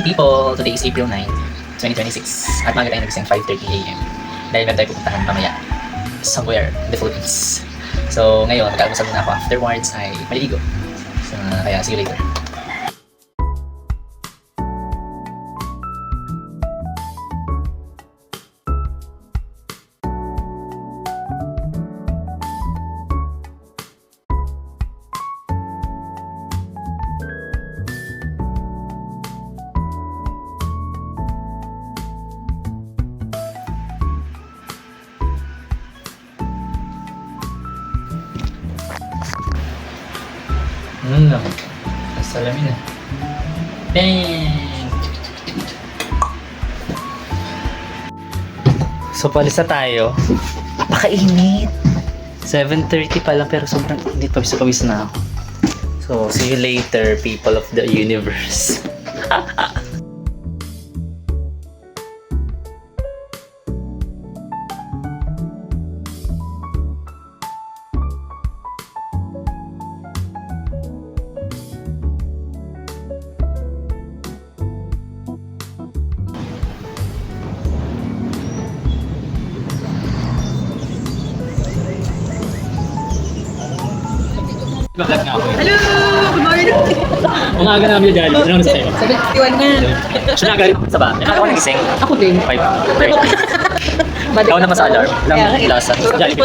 morning people! Today is April 9, 2026. At maaga tayo nagising 5:30 AM. Dahil meron tayo pupuntahan mamaya somewhere in the Philippines. So ngayon, magkakausap muna ako. Afterwards ay maliligo. So, kaya see you later. Salamin na. Bang! So, palis na tayo. Napakainit. 7:30 pa lang pero sobrang init. Pawis na ako. So, see you later, people of the universe. Vlog nga ako eh. Hello! Good morning! Ang aga namin yung Jolly. Ano na sa'yo? 71 nga. Siya na galit sa ba? Ako nagising. Ako din. 5. Ikaw naman sa alarm. Lang lasa. Jolly.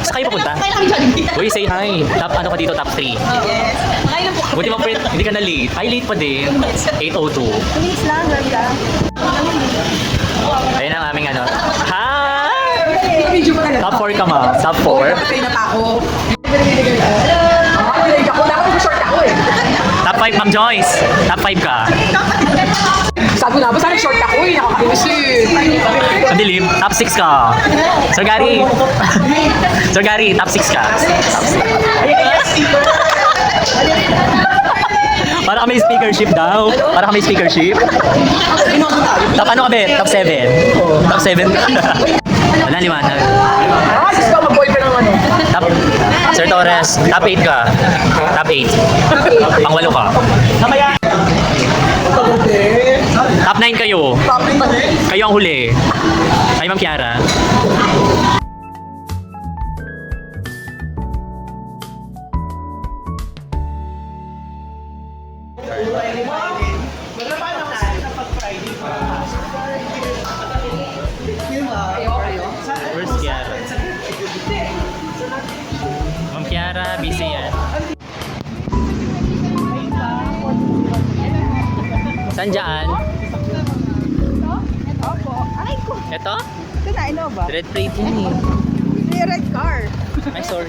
Sa kayo papunta? Kaya kami Jollibee. Uy, say hi. Top ano ka dito? Top 3. Yes. Makain lang po. Buti mo friend, hindi ka na late. Ay, late pa din. 8:02. Please lang, ganda. Ayun ang aming ano. Hi! Video mo na lang. Top 4 ka ma. Top 4. Patay na pa ako. Hello! Pinag ako. Dapat short ako eh. Top 5, Ma'am Joyce. Top 5 ka. Sabi ko na, basta short ako eh. Nakakainis eh. Ang dilim. Top 6 ka. Sir Gary. Sir Gary, top 6 ka. Para kami speakership daw. Para kami speakership. Top ano ka be? Top 7. Top 7. Wala liwanag. Gusto ko mag-boyfriend ng ano. Top Sir Torres, top 8 ka. Top 8. Pang 8 ka. Top 9 kayo. Kayo ang huli. Ay, Ma'am Kiara. Where's Kiara? Ma'am Kiara, busy yan. Saan dyan? Opo. Aray ko. Ito? Ito na, ano ba? Red plate yun eh. May red car. Ay, sorry.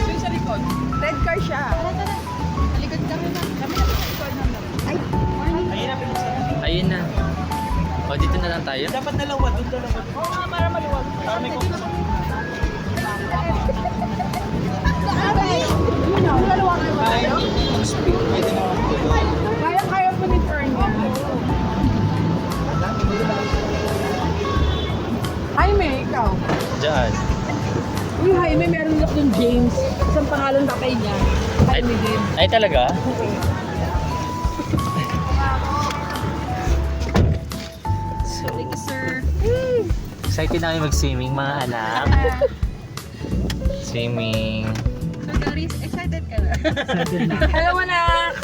Yung sa likod. Red car siya. Likod kami na. Kami na sa likod naman. Ay. Ayun na. O, dito na lang tayo. Dapat dalawa, doon dalawa. Oo nga, para maluwag. Para may kung Kaya po ni turn yan. Jaime, ikaw. Diyan. Uy, Jaime, meron look dun James. Isang pangalan tatay niya. Jaime din. Ay, talaga? So, Sir. excited na kami mag-swimming, mga anak. Swimming. So, Doris, excited ka na? Hello, anak!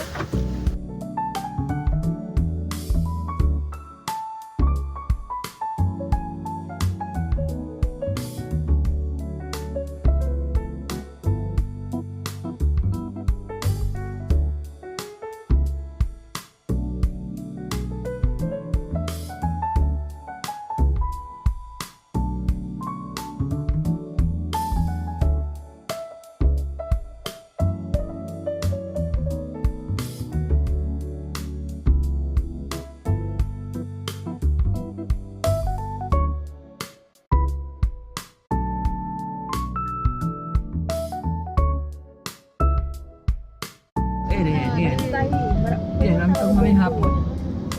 Yan. Yan, ang pagmamay hapon.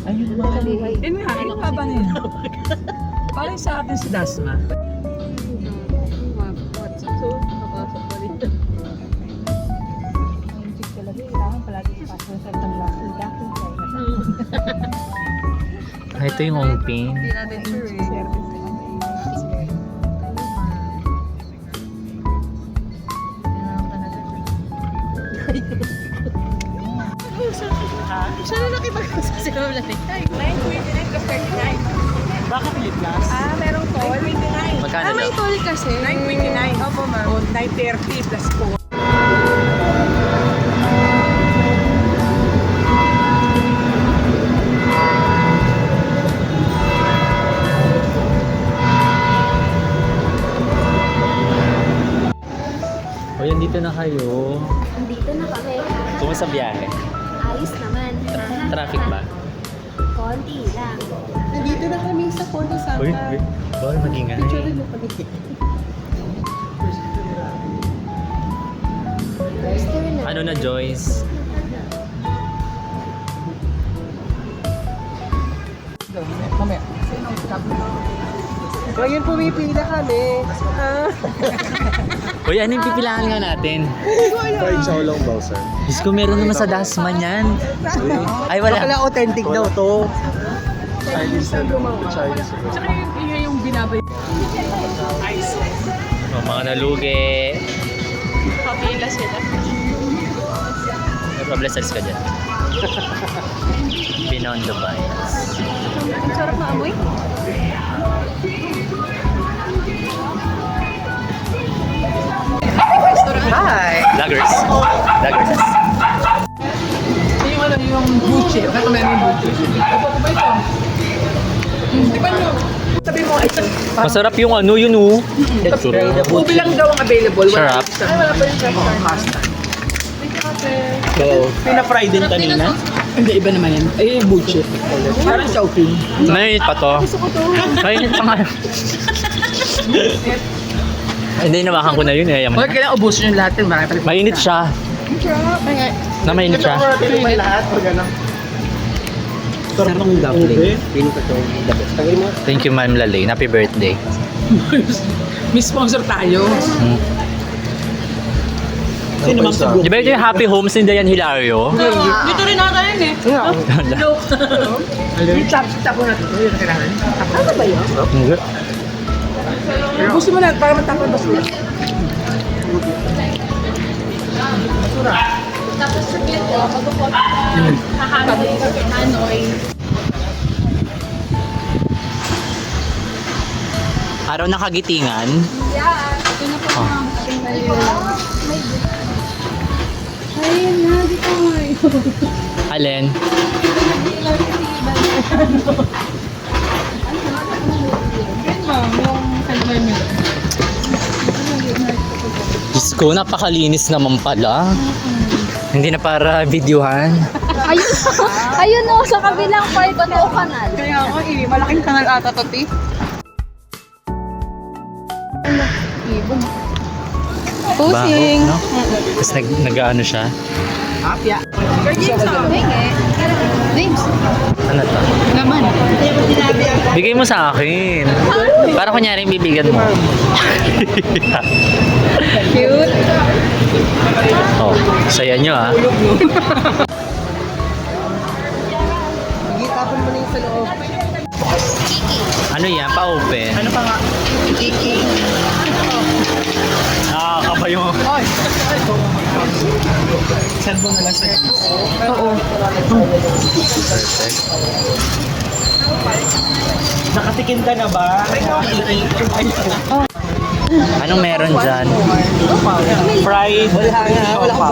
Ayun ba? Yun nga, ano nga ba niya? Parang sa atin si Dasma. So, napasok pa rin. Ang chick talaga, kailangan palagi pasok sa tanglaking. Ito yung ongping. Hindi natin sure eh. Siya na nakipag-usap sa sila ulit. 9.29 plus 39. Bakit late last? Ah, merong toll? 9.29. Magkano Ah, may daw? toll kasi. 9.29. Opo, ma'am. O, 9:30 plus 4. O yan, dito na kayo. Andito na kami. Kumusta biyahe? Ayos naman. Traffic ba? Konti lang. Nandito na kami sa Porto Santa. Bawal magingay. mo kami. Restaurant na. Ano na, Joyce? Mamaya. Ngayon pumipila kami. Uy, ano yung pipilahan nga natin? Fried chow long daw, sir. Diyos ko, meron naman sa Dasman yan. Ay, wala. authentic daw to. Chinese na daw. Chinese. Tsaka yung binabay. O, mga nalugi. Papila sila. May pablessers ka dyan. Beyond the Vines. Ang sarap na amoy. Hi! Laggers. Laggers. Yung ano, yung buche. Ito meron yung buche. Ito, ba ito? Di ba nyo? Sabi mo, ito. Masarap yung ano, yun oh. Ubi lang daw ang available. Sarap. Ay, wala pa yung pasta. So, Pina-fry din kanina? Hindi, iba naman yan. Eh, buche. Parang chowking. mainit pa to. Mainit pa nga. Hindi, nawakan ko na yun eh. Huwag kailangan ubusin yung lahat yun. Marami pa rin. Mainit siya. Na mainit siya. lahat pag ano. Sarap ng dumpling. Thank you, Ma'am Lalaine. Happy birthday. May sponsor tayo. Hmm. Sino mang siguro? Di ba ito yung Happy Homes ni Dayan Hilario? Dito rin nata yun eh. Yung tapo natin. Yun ang kailangan. Ano ba yun? Hindi. Ubusin mo na para matapon basura. Tapos sa dito, magpupot Hanoi. Araw na kagitingan. Yeah, ito na po Oh. ma'am. Ating maliw. Ayun na, dito nga. Alin? Diyos ko, napakalinis naman pala. Hindi na para videohan. Ayun, ayun o, sa kabilang part, Bato Kanal. Kaya ako eh, malaking kanal ata to, ti. Pusing. Baho, no? Tapos nag-ano siya. Hapya. James, Ano to? naman. Bigay mo sa akin. Para kunyaring bibigyan mo. Cute. Oh, saya nyo ah. Sige, tapon mo na yung sa loob. Ano yan? Pa-open? Ano pa nga? Kiki. Nakakabayo mo. Oy! Cellphone na lang sa Oo. Nakatikim ka na ba? Anong meron dyan? Fried. Wala pa.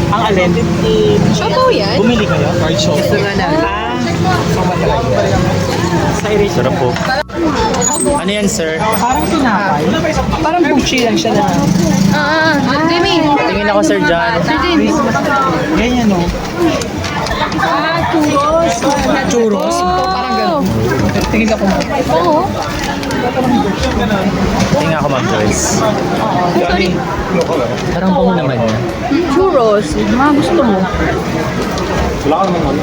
Ang alin? Siopaw yan? Bumili kayo? Fried show. Gusto nga na. Sa erase. Sarap po. Ano yan, sir? Parang tinapay. Parang buchi lang siya na. Jimmy. Tingin ako, Sir John. Ganyan o. Churros. Churros. Parang gano'n. Tingin ako mo. Oo. Tingin ako, Ma'am Joyce. Parang bango naman yan. Churros. Mga gusto mo. Wala ka naman ano.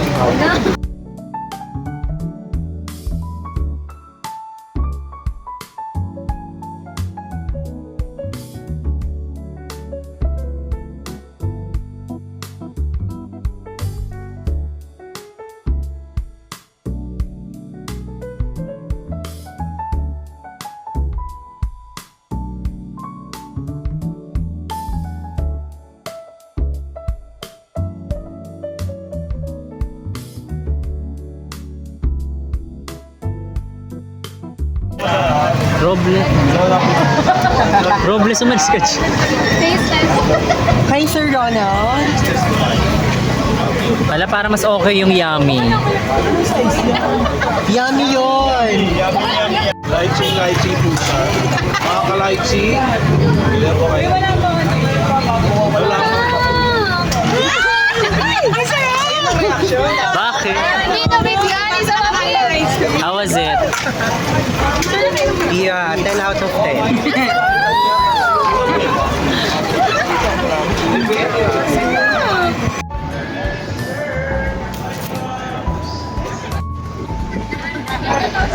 Robles. Robles umalis ka dyan. Taste test. Hi, Sir Ronald. Wala, para mas okay yung yummy. Yummy yun. Lychee po siya. Mga ka-lychee. Bili po kayo. Wala po. Bakit? Dito, bigyan. Isa pa How was it? Yeah, 10 out of 10.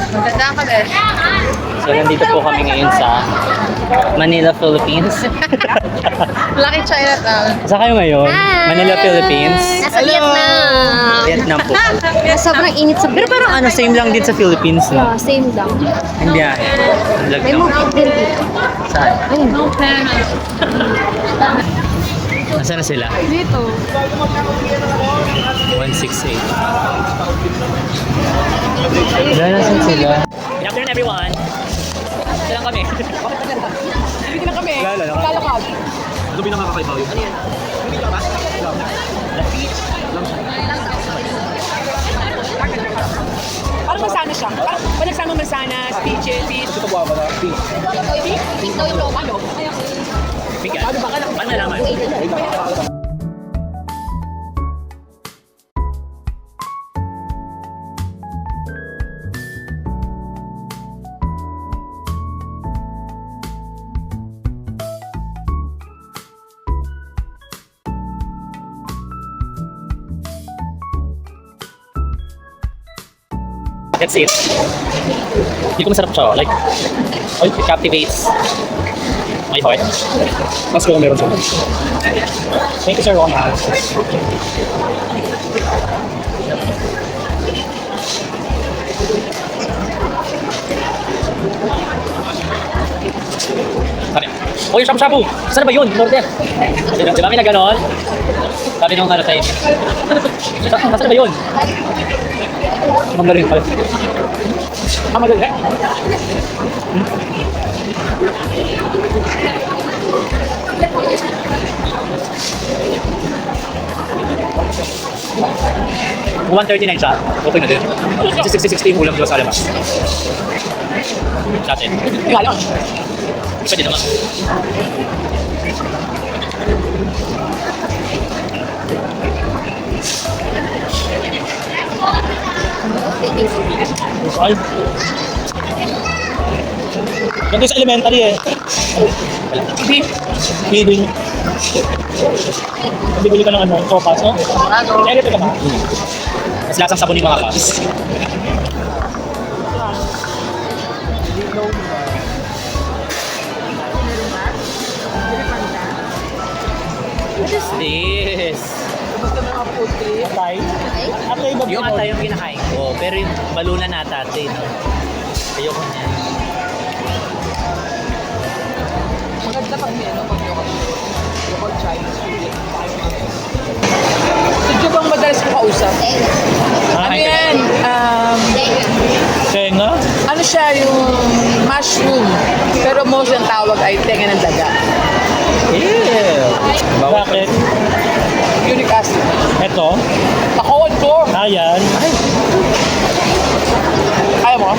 Maganda ka din. So, nandito po kami ngayon sa Manila, Philippines. Lucky Chinatown. Saan kayo ngayon? Manila, Philippines. Nasa Vietnam. Vietnam po. Sobrang init sa Pero parang ano, same lang din sa Philippines, no? Same lang. Hindi ah. Ang lag May lang. movie din dito. Saan? Ayun. Nasaan na sila? Dito. 168. Wala, nasaan sila? Good afternoon, everyone. Ito lang kami. Dito na kami. Kalakad. Ano pinakakakaiba yun? Ano yan? Parang masana siya. Parang nagsama mansanas, peaches, Ito ba ba na? Peace. Peach daw yung ano? Bigat. Paano nalaman? That's it. Hindi ko masarap siya. Like, it captivates my heart. Mas kung meron siya. Thank you, Sir Ronald. Sabi, oh, yung shabu-shabu! Saan ba yun? Order! Di ba may na ganon? Sabi nung ano tayo. Saan ba yun? Magaling pala. Magaling eh? Kung 139 siya, okay na din. 60 yung ulam diba sa alamas. Sa atin. Ika lang. Pwede naman. Ay. Ganito sa elementary eh. Feeding. Bibili ka ng ano, sopas, no? Electric ka ba? Mas lasang sabon yung mga kapas. What is this? Atay? Atay ba? Yung atay yung kinakain ko. Pero yung balunan na atay, no? Ayoko niya. Maganda pag may ano, pag local Chinese food. So, bang madalas ko kausap? Ano yan? Tenga? Ano siya yung mushroom. Pero most ang tawag ay tenga ng daga. Ew! Bakit? Unique acid. Ito? Takot ko. Ayan. Ay. Kaya mo?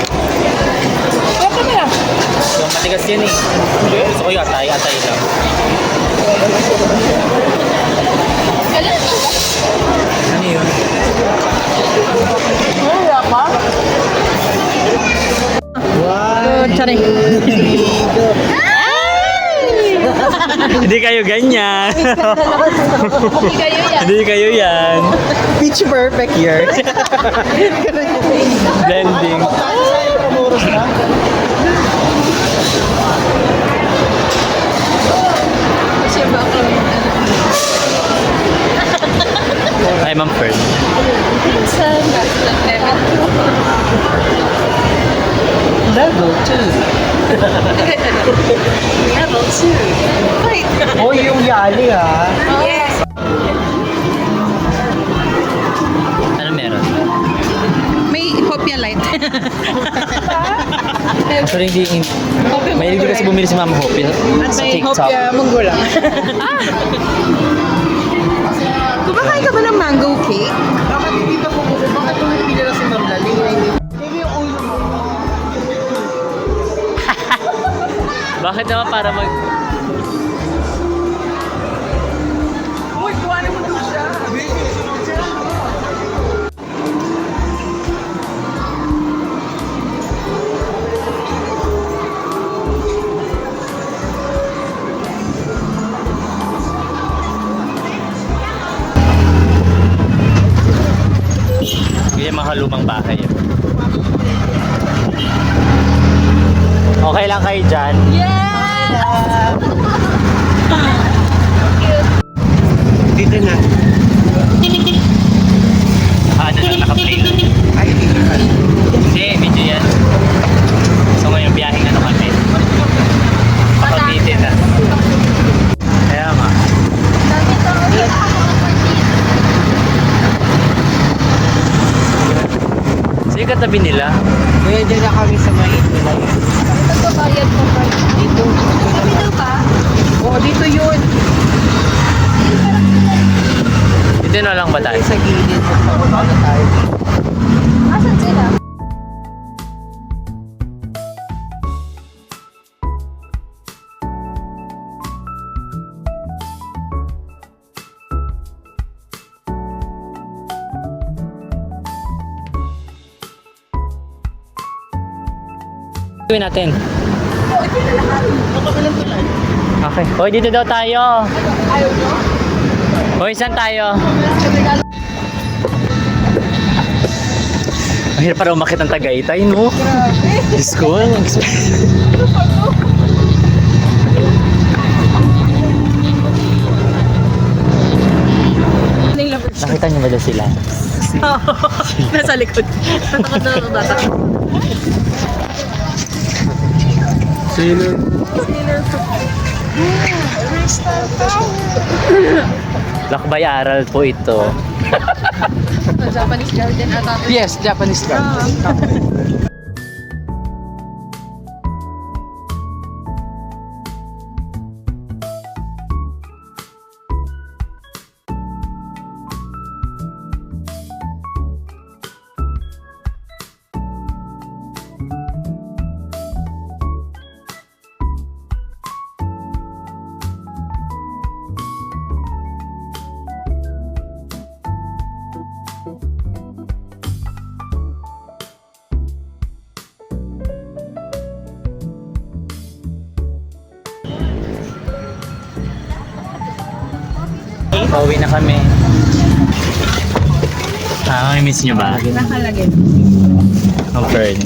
Kaya mo na. So, matigas yan eh. Gusto ko yung atay lang. Ano yun? Kaya ka? Charing. Hindi kayo ganyan. Hindi kayo yan. Hindi kayo yan. Pitch perfect here. Blending. Siya ba ako? Hi, Ma'am Fern. Saan? Level 2. Level 2. Wait. Oh, yung yali ha. Yes. Ano meron? May Hopia Light. Actually, hindi. Mahilig din kasi bumili si Ma'am Hope sa TikTok. munggo lang. Kumakain ka ba ng mango cake? Bakit hindi ka po? Bakit po hindi nila si Ma'am Lali? Bakit naman para mag... Uy, kuhanin mo na siya. Hindi mga lumang bahay. Okay lang kayo dyan? Dito na. Ano lang, naka-play lang. Ay, dito na. Hindi, video yan. So ngayon, biyaheng ano kami. Kapag-meeting na. Kaya nga. Dami tao dito. Sige katabi nila. Kuya, dyan na kami sa mait nila. Nagbabayad mo ba? Dito. Kami daw ba? Oo, dito yun. Dito na lang ba tayo? Sa gilid. Sa baba na tayo. Asan sila? Gawin natin. Okay. Hoy, dito daw tayo. Hoy, saan tayo? Ang hirap para umakit ng Tagaytay, no? Diyos ko, ang nakita niyo ba daw sila? Nasa likod. Natakot na ako bata. Sailor. Lakbay aral po ito. Japanese garden ata. Yes, Japanese garden. Pauwi na kami. May miss nyo ba? Nakalagay. Ang friend.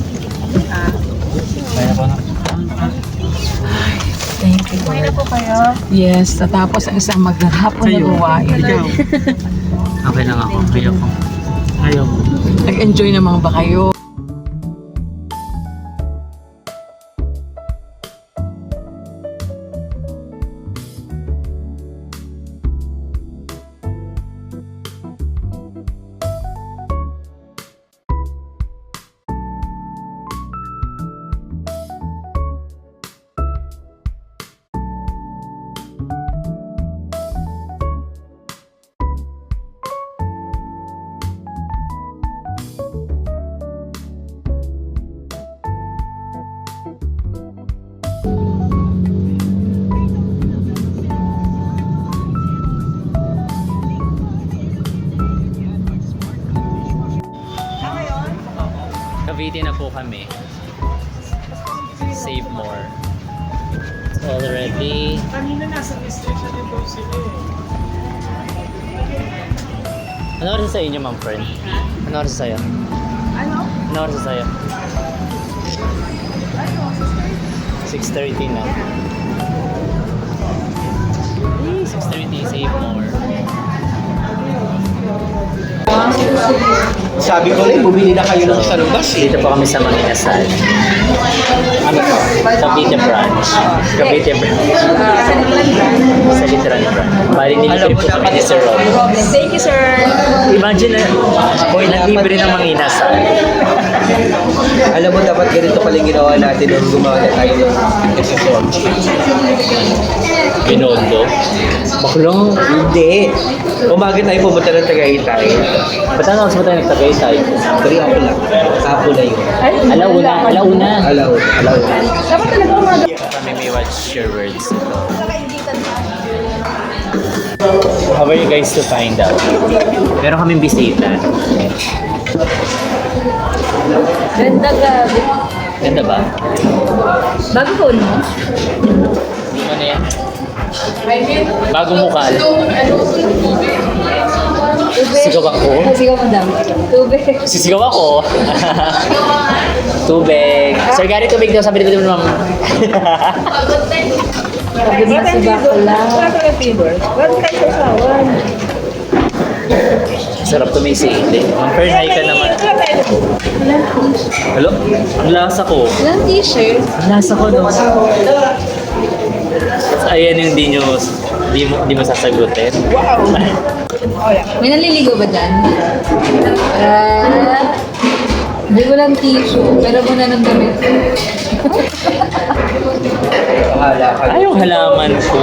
Kaya po na. Thank you. Kumain na po kayo. Yes, tatapos ang isang maghapon na gawain. Okay lang ako. Ayoko. Ayoko. Nag-enjoy naman ba kayo? Cavite na po kami. Save more. It's already... Kanina nasa restriction din po sila Ano oras sa inyo, ma'am friend? Ano oras sa'yo? Ano? Ano oras sa'yo? 6:30 na. 6:30, save more. Sabi ko rin, bumili na kayo ng sa labas eh. Dito po kami sa Manginasal. Cavite branch. Cavite branch. Sa literal branch. Bali, nilibre po kami ni Sir Rob. Thank you, sir. Imagine na, kung nag-libre ng mga inasal. Alam mo, dapat ganito pala yung ginawa natin nung gumawa na tayo ng episode. Binondo. Baklang, hindi. Umaga tayo pumunta ng Tagaytay. Ba't ano mas tayo nagtagaytay? Pero ako lang. Kapo na yun. Alauna. Alaw. Dapat talaga umaga. Kami may watch your words. How are you guys to find out? Meron kaming bisita. Ganda gabi. Ganda ba? Bago phone mo? Ano yan? Bagong mukal. Sigaw ako? Sigaw mo daw. Tubig. Sisigaw ako. Tubig. Sir Gary, tubig daw. Sabi dito naman. Pagod na si Bakla. Ba't kayo sa sawan? Sarap tumisi. Ang pernay ka naman. Hello? Ang lasa ko. Ilang t-shirt? Ang lasa ko, no? Ayan yung di mo sasagutin. May naliligo ba dyan? Hindi ko lang tissue. Pero muna nang damit. Bahala ka. Ay, yung halaman ko.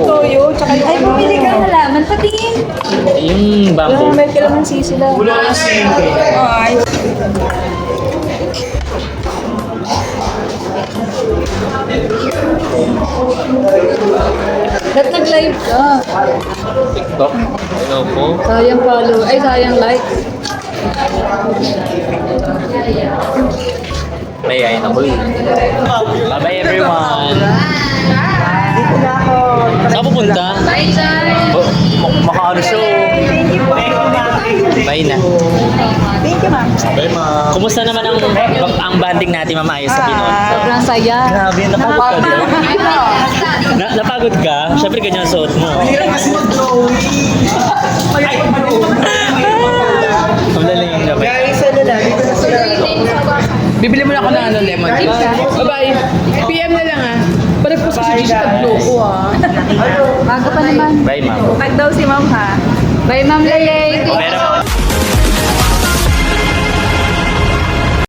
Toyo, tsaka yung Ay, bumili ka ng halaman. Patingin. Yung bamboo. may kalamansi sila. Ay. Ba't nag-live ka? TikTok. Hello po. Sayang follow. Ay, sayang like. Mayayain ako eh. Bye-bye everyone. Saan pupunta? Bye, Chay. Makaano siya. Bye na. Thank you, ma'am. Bye ma. Kumusta naman ang banding natin mamayos sa Pinoy? Sobrang saya. Grabe, napagod ka din. Napagod ka? Siyempre ganyan ang suot mo. Ang lalim yung gabi. Guys, ano na? Dito na sila. Bibili mo na ako ng ano, lemon tea. Bye-bye. PM na lang ah. Parang po sa Gigi tagloko ah. Bago pa naman. Bye ma'am. Pag daw si ma'am, ha? Bye, Ma'am Lele. Meron